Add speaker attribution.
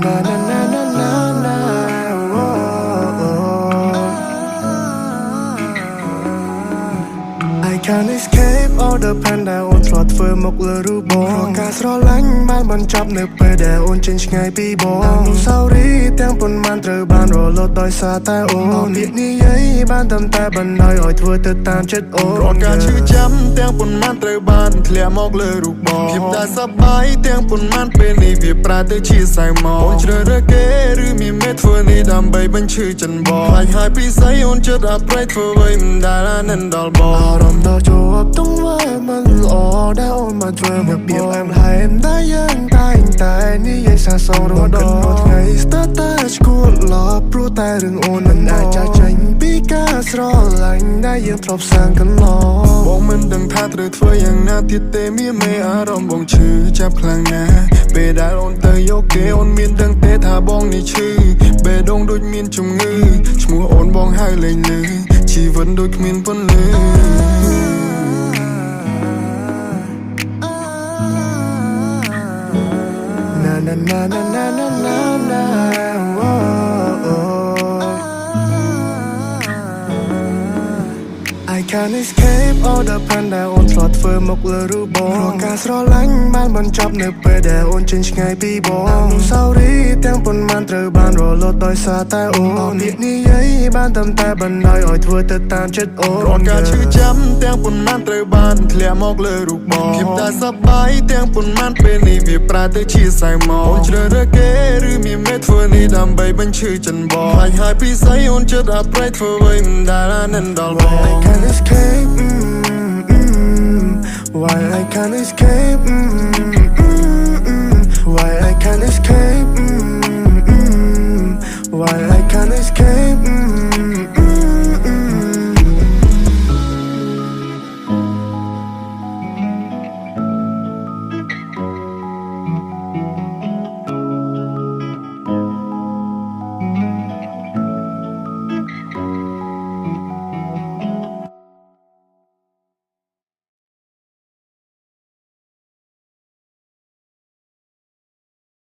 Speaker 1: na na na na na na I can't escape all the pain ដែលអូនធ្លាប់ធ្វើមកលើរូបបងការស្រឡាញ់បានបញ្ចប់នៅពេលដែលអូនចេញឆ្ងាយពីបងអនុស្សាវរីយ៍ទាំងប៉ុន្មានត្រូវបានរលត់ដោយសារតែអូនពាក្យនិយាយបានតែបណ្ដោយឲ្យធ្វើទៅតាមចិត្តអូនរាល់ការឈឺចាំទាំងប៉ុន្មានត្រូវបានធ្លាក់មកលើរូបបងភាពដែលសប្បាយទាំងប៉ុន្មានពេលនេះវាប្រែទៅជាសៅមកអូនជ្រើសរើសគេឬមានមេធ្វើនេះដើម្បីបញ្ឈឺចិនបងខ្លាចហើយពីស្អីអូនចិត្តអាប្រៃធ្វើអ្វីមិនដែលអានិនដល់បងអារម្មណ៍ដល់ជាប់ទង្វើមិនល្អដែលអូនមកធ្វើមកពីអែមហែមតែយើងតែនិយាយសាសងរត់ដល់ថ្ងៃ Starter ឈួតឡប់ព្រោះតែរឿងអូនមិនអាចចាស់ចេញពីការស្រឡាញ់ដែលយើងធ្លាប់សាងកន្លងបងមិនដឹងថាត្រូវធ្វើយ៉ាងណាទៀតទេមានមេអារម្មណ៍បងឈឺចាប់ខ្លាំងណាស់ពេលដែលអូនទៅយកគេអូនមានដឹងទេថាបងនេះឈឺបេះដូងដូចមានជំងឺឈ្មោះអូនបងហៅលេងលឺជីវិតដូចគ្មានពន្លឺna na na na na na na I can't escape all the pain ដែលអូនធ្លាប់ធ្វើមកលើរូបបងព្រោះការស្រឡាញ់បានបញ្ចប់នៅពេលដែលអូនចេញឆ្ងាយពីបងអនុស្សាវរីយ៍ទាំងប៉ុន្មានត្រូវបានរលត់ដោយសារតែអូនពាក្យនិយាយបានតែបណ្ដោយឲ្យធ្វើទៅតាមចិត្តអូនរាល់ការឈឺចាំទាំងប៉ុន្មានត្រូវបានធ្លាក់មកលើរូបបងភាពដែលសប្បាយទាំងប៉ុន្មានពេលនេះវាប្រែទៅជាសៅមកអូនជ្រើសរើសគេឬមានមេធ្វើនេះដើម្បីបញ្ឈឺចិនបងខ្លាចហើយពីស្អីអូនចិត្តអាប្រៃធ្វើអ្វីមិនដែលអានិនដល់បង I can't escape why I can't escape